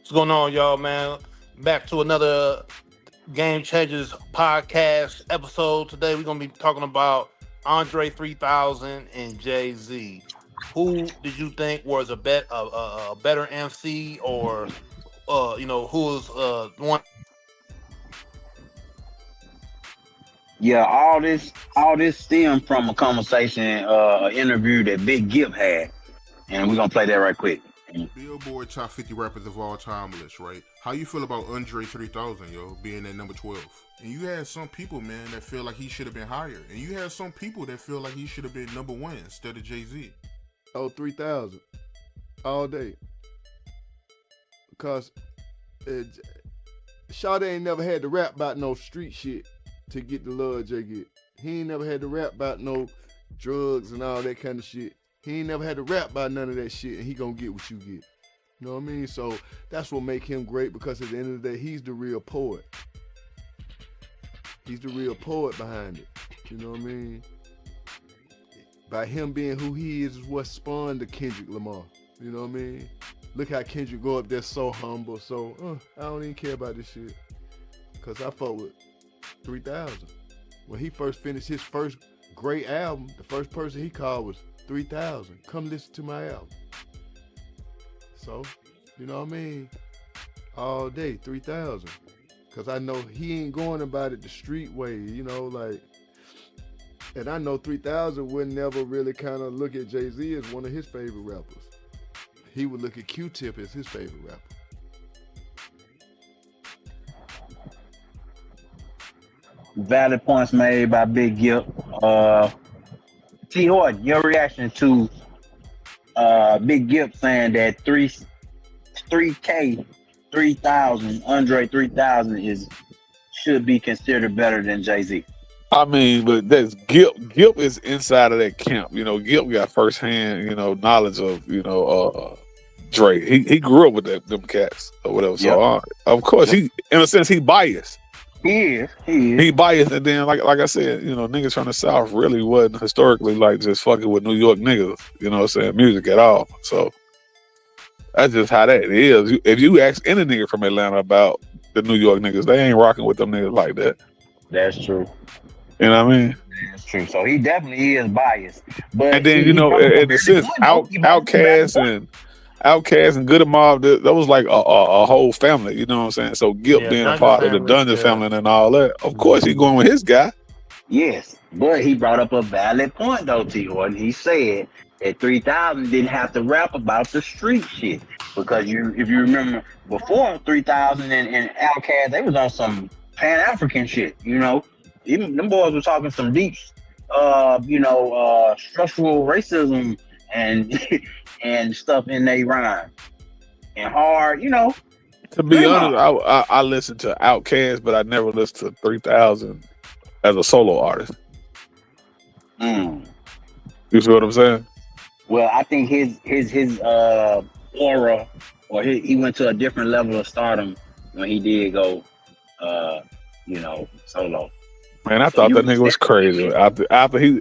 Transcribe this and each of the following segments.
What's going on, y'all, man? Back to another Game Changers podcast episode. Today we're gonna be talking about Andre 3000 and Jay Z. Who did you think was a better MC, or who was one? Yeah, all this stemmed from a conversation, an interview that Big Gipp had, and we're gonna play that right quick. Billboard top 50 rappers of all time list, right? How you feel about Andre 3000, yo, being at number 12? And you had some people, man, that feel like he should have been higher. And you had some people that feel like he should have been number one instead of Jay-Z. Oh, 3,000 all day. Because Shawty ain't never had to rap about no street shit to get the love Jay get. He ain't never had to rap about no drugs and all that kind of shit. He ain't never had to rap about none of that shit, and he gonna get what you get. You know what I mean? So that's what make him great, because at the end of the day, he's the real poet. He's the real poet behind it. You know what I mean? By him being who he is what spawned the Kendrick Lamar. You know what I mean? Look how Kendrick go up there so humble, so I don't even care about this shit. Cause I fuck with 3,000. When he first finished his first great album, the first person he called was 3,000. Come listen to my album. So, you know what I mean? All day, 3,000. Cause I know he ain't going about it the street way, you know, like. And I know 3,000 would never really kind of look at Jay-Z as one of his favorite rappers. He would look at Q-Tip as his favorite rapper. Valid points made by Big Gipp. T. Horton, your reaction to Big Gipp saying that 3K 3,000, Andre 3000 should be considered better than Jay-Z. I mean, but that's Gipp. Gipp is inside of that camp. You know, Gipp got firsthand, knowledge of, Dre. He grew up with them cats or whatever. Yep. So of course he, in a sense, he biased. He is. He biased, and then like I said, niggas from the South really wasn't historically like just fucking with New York niggas. You know what I'm saying? Music at all. So that's just how that is. If you ask any nigga from Atlanta about the New York niggas, they ain't rocking with them niggas like that. That's true. You know what I mean? That's true. So he definitely is biased. But And then, in a sense, Outkast and Good Mob, that was like a whole family, you know what I'm saying? So Gipp being a part of the Dungeon family and all that, of course he going with his guy. Yes, but he brought up a valid point though, T. Horton. He said that 3,000 didn't have to rap about the street shit. Because if you remember before 3,000 and Outkast, they was on some Pan-African shit, Even them boys were talking some deep, structural racism and and stuff in their rhyme. And hard, To be honest, I listened to Outkast, but I never listened to 3,000 as a solo artist. You see what I'm saying? Well, I think his aura, or he went to a different level of stardom when he did go, solo. Man, I thought that nigga was crazy. After Erykah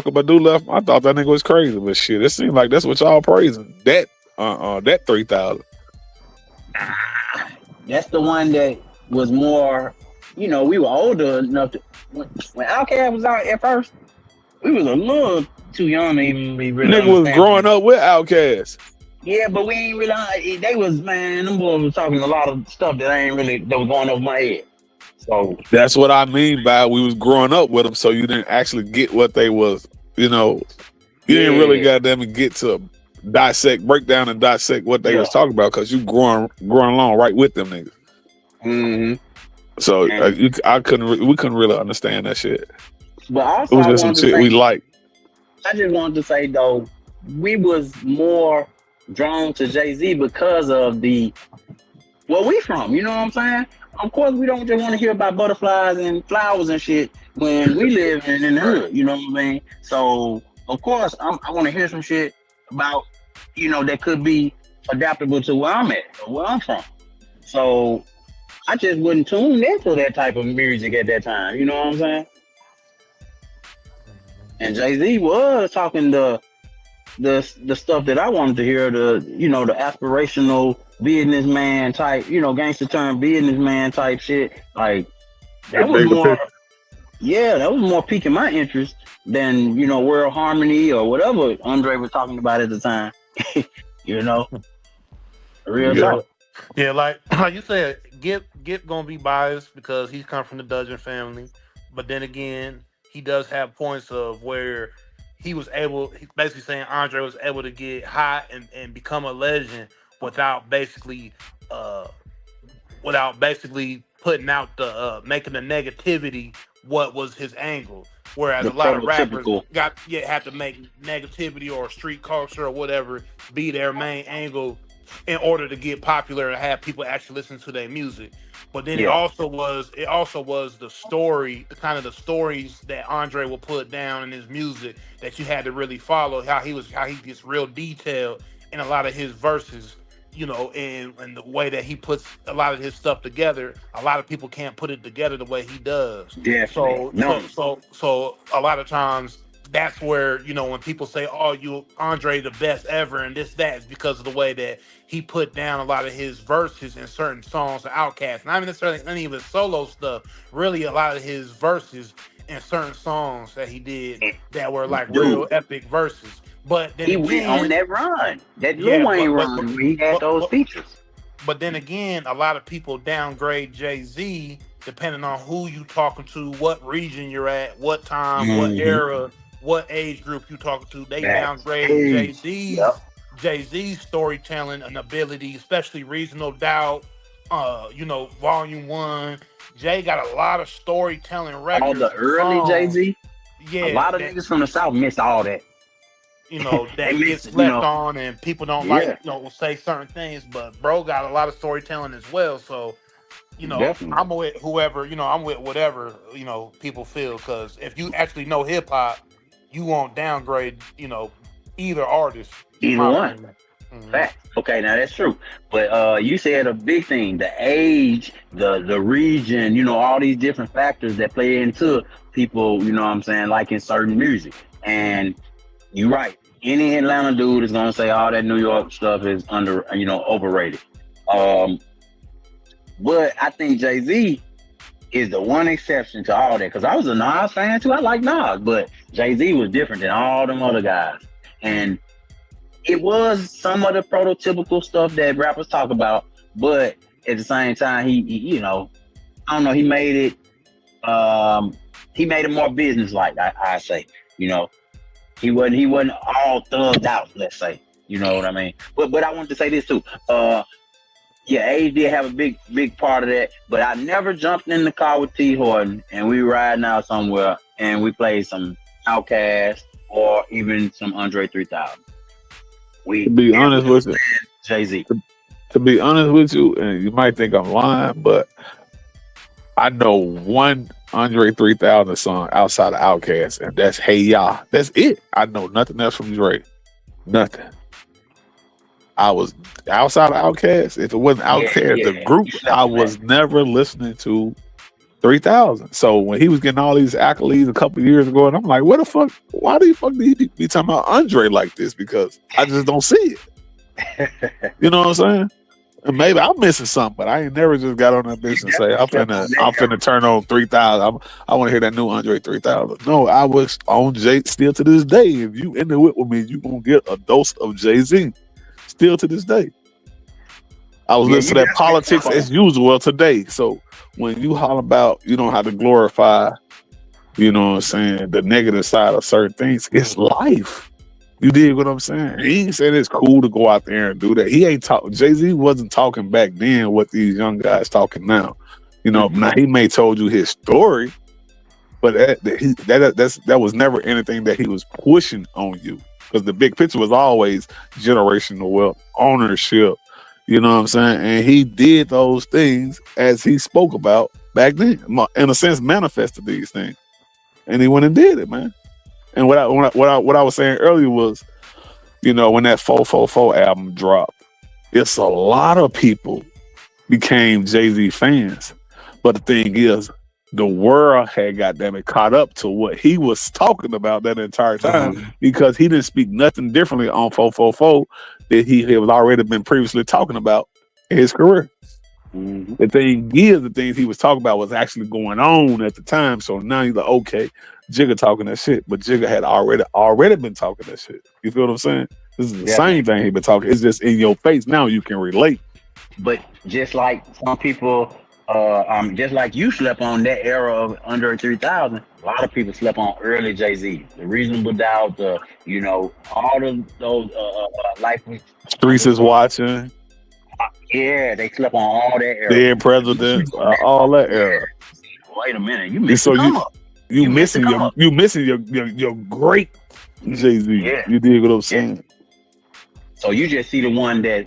Badu left, I thought that nigga was crazy. But shit, it seemed like that's what y'all praising. That 3,000. That's the one that was more, we were older enough to, when Outkast was out at first, we was a little too young to even be really Nigga was growing up with Outkast. Yeah, but we ain't really, they was, man, them boys was talking a lot of stuff that was going over my head. So that's what I mean by we was growing up with them, so you didn't actually get what they was, you didn't really goddamn get to break down and dissect what they was talking about, because you growing along right with them niggas. Mm-hmm. So we couldn't really understand that shit. But also, it was just some shit we liked. I just wanted to say though, we was more drawn to Jay-Z because of where we from. You know what I'm saying? Of course, we don't just want to hear about butterflies and flowers and shit when we live in the hood. You know what I mean? So, of course, I want to hear some shit about, that could be adaptable to where I'm at or where I'm from. So, I just wouldn't tune into that type of music at that time. You know what I'm saying? And Jay-Z was talking the the stuff that I wanted to hear, the the aspirational businessman type, gangster turn businessman type shit. Like that That was bigger more, picture. yeah, that was more piquing my interest than World Harmony or whatever Andre was talking about at the time. you know, real Yeah. talk. Yeah, like you said, Gip gonna be biased because he's come from the Dudgeon family, but then again, he does have points of where he's basically saying Andre was able to get hot and become a legend without basically uh without basically putting out the making the negativity what was his angle. Whereas The a lot of rappers prototypical, have to make negativity or street culture or whatever be their main angle in order to get popular and have people actually listen to their music. But then yeah, it also was the story, the kind of the stories that Andre will put down in his music that you had to really follow how he gets real detailed in a lot of his verses, and the way that he puts a lot of his stuff together. A lot of people can't put it together the way he does. definitely. No, So a lot of times that's where when people say, "Oh, you Andre the best ever," and this that is because of the way that he put down a lot of his verses in certain songs of Outkast. Not even necessarily any of his solo stuff. Really, a lot of his verses in certain songs that he did that were like real dude, epic verses. But then he went on again, that run, that Lil yeah, Wayne run, where he had but, those but features. but then again, a lot of people downgrade Jay Z depending on who you talking to, what region you're at, what time, what Hmm. era, what age group you talking to. They That's downgrade big. Yep. Jay Z's storytelling and ability, especially Reasonable Doubt. Volume One. Jay got a lot of storytelling All records the and early Jay songs. Z, a Yeah, lot of that niggas from the South missed all that. They that gets missed it, slept on and people don't like yeah, will say certain things, but bro got a lot of storytelling as well. So definitely. I'm with whoever, I'm with whatever, people feel. Because if you actually know hip hop, you won't downgrade, either artist, in Either my one. opinion. Hmm. Fact. Okay, now that's true. But you said a big thing: the age, the region. All these different factors that play into people. What I'm saying, liking certain music. And you're right. Any Atlanta dude is gonna say all that New York stuff is overrated. Um, but I think Jay Z is the one exception to all that, because I was a Nas fan too. I like Nas, but Jay Z was different than all them other guys. And it was some of the prototypical stuff that rappers talk about, but at the same time, I don't know, he made it more business like. I say, you know, he wasn't all thugged out. Let's say, you know what I mean. But I wanted to say this too. Yeah, age did have a big part of that, but I never jumped in the car with T Horton and we riding out somewhere and we played some Outkast or even some Andre 3000. We To be honest with you, Jay Z. to be honest with you, and you might think I'm lying, but I know one Andre 3000 song outside of Outkast, and that's Hey Ya. That's it. I know nothing else from Dre. Nothing. I was outside of Outkast. If it wasn't Outkast, the group, You slept I on that. was never listening to 3000. So when he was getting all these accolades a couple of years ago, and I'm like, what the fuck? Why do you fuck be talking about Andre like this? Because I just don't see it. You know what I'm saying? And maybe I'm missing something, but I ain't never just got on that bitch and say, I'm finna turn on 3000. I want to hear that new Andre 3000. No, I was on Jay still to this day. If you in the whip with me, you gonna get a dose of Jay-Z. Still to this day. I was Yeah, listening to you that definitely politics talk as usual today. So when you holler about, how to glorify, you know what I'm saying, the negative side of certain things, it's life. You dig what I'm saying? He ain't saying it's cool to go out there and do that. He ain't talk. Jay-Z wasn't talking back then what these young guys talking now. Now he may told you his story, but that was never anything that he was pushing on you. Because the big picture was always generational wealth, ownership. You know what I'm saying? And he did those things as he spoke about back then. In a sense, manifested these things, and he went and did it, man. And what I was saying earlier was, when that 444 album dropped, it's a lot of people became Jay-Z fans. But the thing is, the world had goddamn it caught up to what he was talking about that entire time because he didn't speak nothing differently on 444 that he had already been previously talking about in his career. The thing is, the things he was talking about was actually going on at the time. So now he's like, okay, Jigga talking that shit, but Jigga had already been talking that shit. You feel what I'm saying? This is the same thing he been talking. It's just in your face now. You can relate. But just like some people, just like you slept on that era of Andre 3000, a lot of people slept on early Jay-Z, the Reasonable Doubt, all of those Life Streets is Watching. Yeah, they slept on all that era. Dead President, all that era. Wait a minute, you missed the come up. You missing your great Jay-Z. Yeah. You dig what I'm saying? So you just see the one that,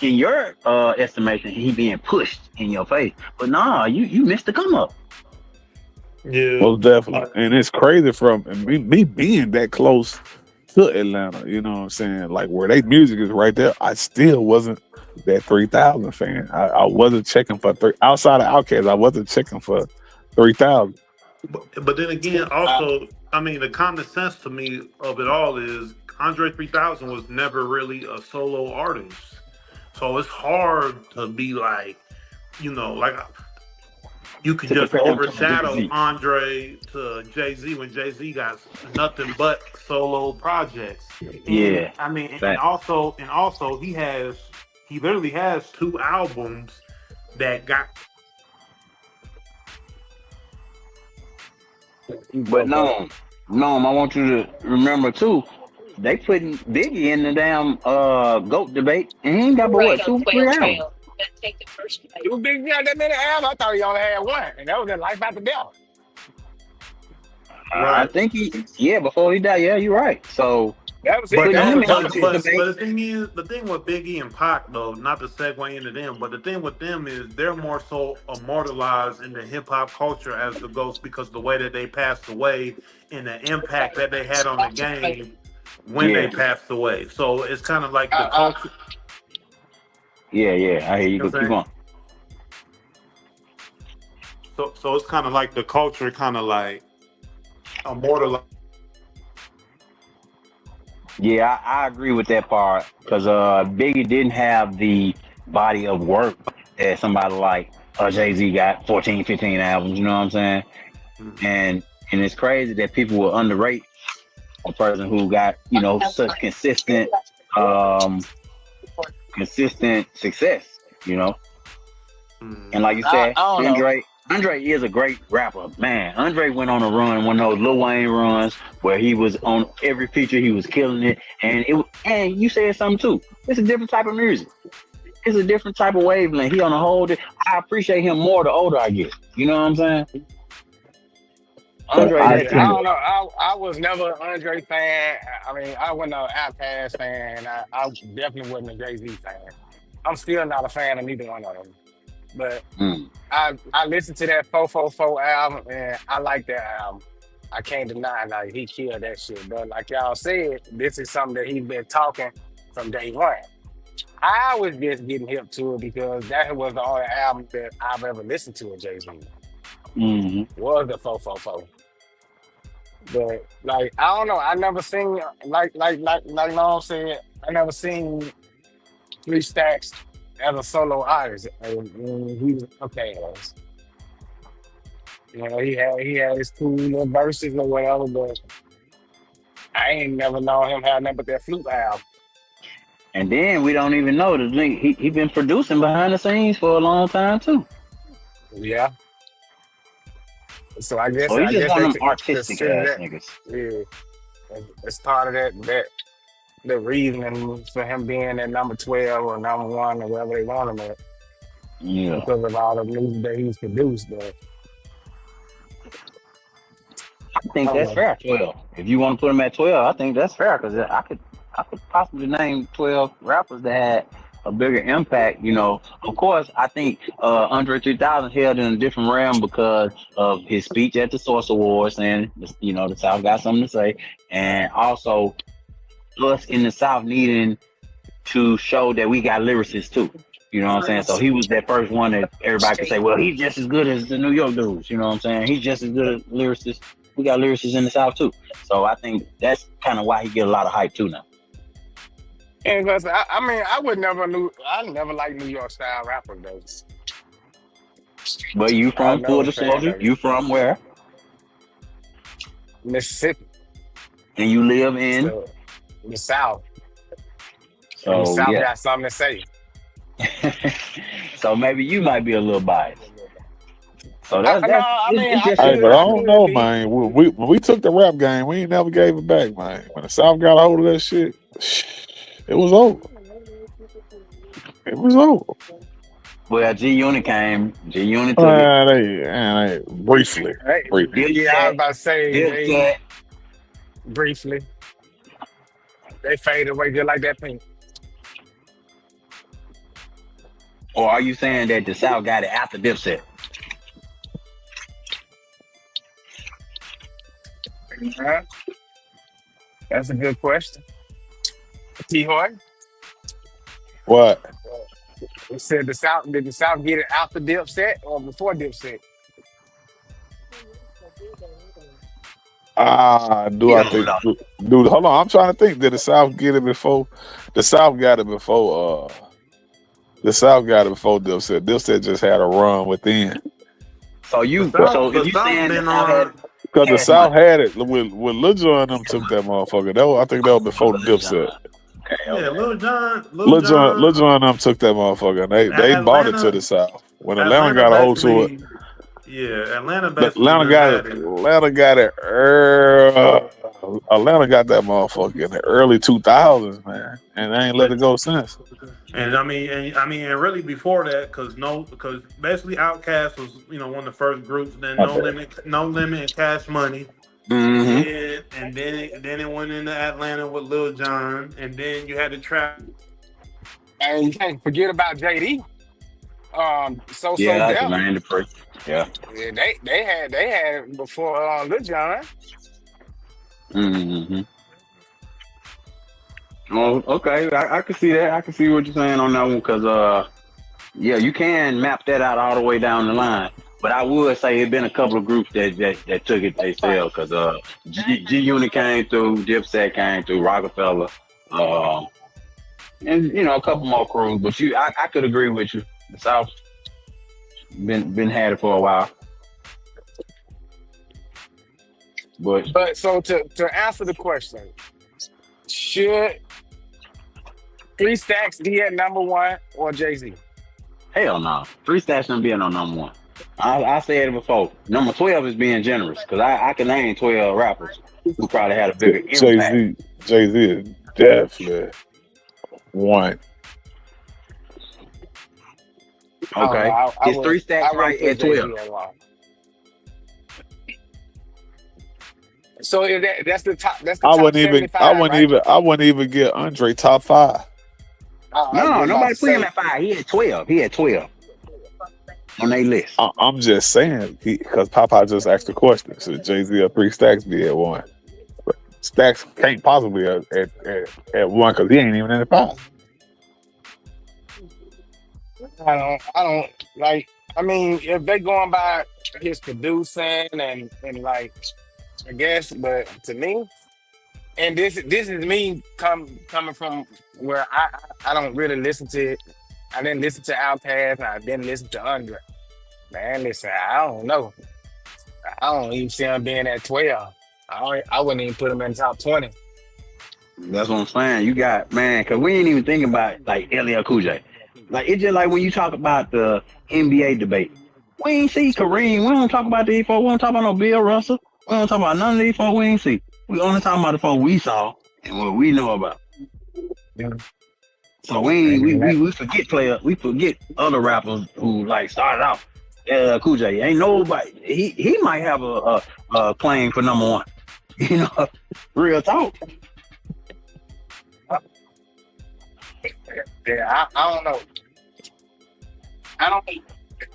in your estimation, he being pushed in your face. But nah, you missed the come up. Yeah, most definitely. And it's crazy from me being that close to Atlanta. You know what I'm saying? Like where they music is right there. I still wasn't that 3000 fan. I wasn't checking for outside of Outkast. I wasn't checking for 3000. But then again, also, I mean, the common sense to me of it all is Andre 3000 was never really a solo artist. So it's hard to be like, like you could just overshadow Andre to Jay-Z when Jay-Z got nothing but solo projects. Yeah. I mean, and also he literally has 2 albums that got. But no, I want you to remember too, they putting Biggie in the damn GOAT debate, and he ain't got but what 2, 3 albums. Take the first place. You Biggie got that many albums? I thought he only had one, and that was in Life After Death. I think before he died. Yeah, you're right. So that was But it. the thing with Biggie and Pac though, not to segue into them, but the thing with them is they're more so immortalized in the hip hop culture as the ghosts because the way that they passed away and the impact that they had on the game when they passed away. So it's kind of like the culture. Yeah, I hear you. Keep on. So it's kind of like the culture, kind of like immortalized. Yeah, I agree with that part because Biggie didn't have the body of work that somebody like Jay-Z got 14, 15 albums, you know what I'm saying? And it's crazy that people will underrate a person who got, such consistent success, And like you said, Andre is a great rapper, man. Andre went on a run, one of those Lil Wayne runs where he was on every feature, he was killing it, and you said something too. It's a different type of music. It's a different type of wavelength. He on a whole. I appreciate him more the older I get. You know what I'm saying? Andre, I don't know. I was never an Andre fan. I mean, I wasn't an Outkast fan. I definitely wasn't a Jay-Z fan. I'm still not a fan of neither one of them. But I listened to that 444 album and I like that album. I can't deny like he killed that shit. But like y'all said, this is something that he's been talking from day one. I was just getting hip to it because that was the only album that I've ever listened to of Jay-Z. Was the 444. But like I don't know, I never seen like Long said, I never seen 3 Stacks as a solo artist. He was okay. He had his cool little verses or whatever, but I ain't never known him have nothing but that flute album. And then we don't even know he been producing behind the scenes for a long time too. Yeah. So I guess he's just one of them artistic ass niggas. Yeah. It's part of that the reasoning for him being at number 12 or number 1 or wherever they want him at. Yeah. Because of all the music that he's produced, but I think that's fair. 12. If you want to put him at 12, I think that's fair because I could possibly name 12 rappers that had a bigger impact. Of course, I think Andre 3000 held in a different realm because of his speech at the Source Awards, and the South got something to say, and also us in the South needing to show that we got lyricists too. You know what I'm saying? So he was that first one that everybody could say, well, he's just as good as the New York dudes. You know what I'm saying? He's just as good as lyricists. We got lyricists in the South too. So I think that's kind of why he get a lot of hype too now. And because I mean, I never liked New York style rappers though. But you I'm from never Full a fan Disclosure? of it. You from where? Mississippi, And you live in? so the South. And the So South yeah. got something to say. So maybe you might be a little biased. So No, that's I mean, it's I just Hey, could, but I I don't could know, be. man. When we took the rap game, we ain't never gave it back, man. When the South got a hold of that shit, it was over. It was over. well, G Unit came. G Unit took it. Briefly. Hey, Briefly. yeah, I was Dipset, about to say they Dipset. briefly they faded away just like that pink. Or are you saying that the South got it after Dipset? Huh? That's a good question. T. Hoy, What? you said did the South get it after Dipset or before Dipset? Do I Yeah, think, no. dude, hold on. I'm trying to think. Did the South get it before? The South got it before, the South got it before Dipset. Dipset just had a run within. So The if you South saying the been South had on. Because the cash South money. had it when Lil Jon and them took that motherfucker. I think that was before the Lil Dipset. Jon. Okay, Yeah, okay. Lil Jon, Lil Jon and them took that motherfucker, and they bought it to Atlanta, the South. When Atlanta Atlanta got a hold to it, basically, yeah, Atlanta but basically Atlanta just got it. had it. Atlanta got it. Atlanta got that motherfucker in the early 2000s, man, and they ain't let But it go since. and and really before that, because basically Outkast was one of the first groups. Then My bad. No Limit, and Cash Money. Mm-hmm. Then it went into Atlanta with Lil Jon, and then you had the trap. And you can't forget about JD. So Yeah, Def. Jermaine Dupri. Yeah. Yeah, they had it before Lil Jon. Mm-hmm. Oh, okay. I can see that. I can see what you're saying on that one because yeah, you can map that out all the way down the line. But I would say it's been a couple of groups that took it themselves because G Unit came through, Dipset came through, Rockefeller, and a couple more crews. But I could agree with you. The South been had it for a while. But so to answer the question, should 3 Stacks be at number one or Jay-Z? Hell no. 3 Stacks shouldn't be on number one. I said it before. Number 12 is being generous because I can name 12 rappers who probably had a bigger impact. Jay-Z is definitely one. Okay. Is 3 Stacks right at 12? So if that's the top. That's the I top wouldn't even. 75, I wouldn't even get Andre top 5. No, nobody put him at 5. He had 12. He had 12 on their list. I'm just saying because Papa just asked the question. Should Jay-Z or 3 Stacks be at 1? But Stacks can't possibly at 1 because he ain't even in the 5. I don't like. I mean, if they going by his producing and like, I guess, but to me, and this is me coming from where I don't really listen to it. I didn't listen to Outkast and I didn't listen to Andre. Man, listen, I don't know. I don't even see him being at 12. I wouldn't even put him in the top 20. That's what I'm saying. You got, man, because we ain't even thinking about like LL Cool J. Like, it's just like when you talk about the NBA debate. We ain't see Kareem. We don't talk about these folks. We don't talk about no Bill Russell. We don't talk about none of these folks we ain't see. We only talking about the folks we saw and what we know about. Yeah. So we forget players. We forget other rappers who like started off. Cool J ain't nobody. He might have a claim for number one. Real talk. Yeah, I don't know.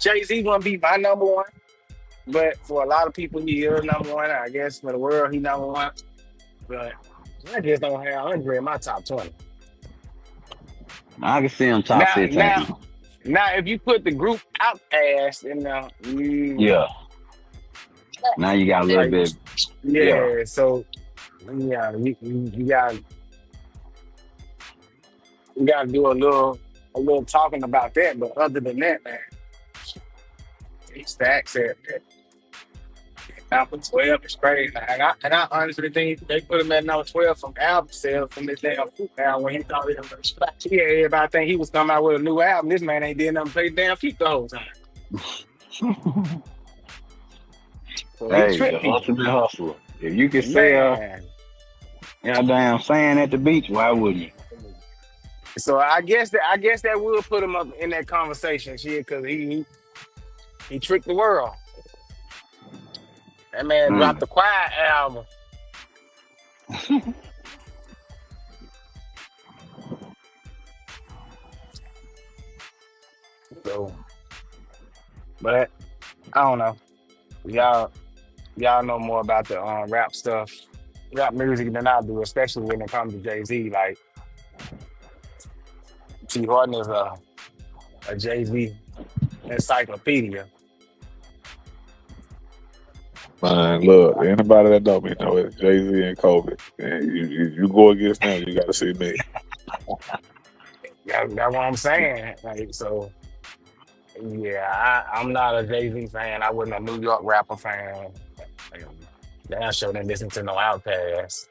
Jay-Z wouldn't be my number one, but for a lot of people, he is number one. I guess for the world, he number one. But I just don't have Andre in my top 20. I can see him top 15. Now, if you put the group Outkast in there, Yeah. Now you got a little like, bit. Yeah. yeah. So, yeah, you got to do a little talking about that. But other than that, man, Stacks at number 12 is crazy. And I honestly think they put him at number 12 from album sales from this damn Fruit album when he thought he was going to splash. Yeah, everybody think he was coming out with a new album. This man ain't did nothing but play the damn feet the whole time. So he Hey, the tripped people. ultimate hustler. If you could sell Man. goddamn sand at the beach, why wouldn't you? So I guess that will put him up in that conversation, shit, because he tricked the world. That man dropped the Quiet album. So, but I don't know. Y'all know more about the rap stuff, rap music than I do, especially when it comes to Jay-Z. Like, T. Horton is a Jay-Z encyclopedia. Man, look, anybody that don't know it's Jay-Z and Kobe. And you go against them, you got to see me. That's what I'm saying. Like, so, yeah, I'm not a Jay-Z fan. I wasn't a New York rapper fan. Damn sure didn't listen to no Outkast.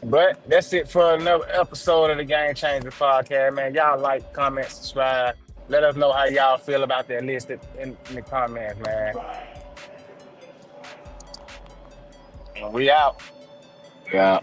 But that's it for another episode of the Game Changer Podcast, man. Y'all like, comment, subscribe. Let us know how y'all feel about that list in the comments, man. And we out. Yeah.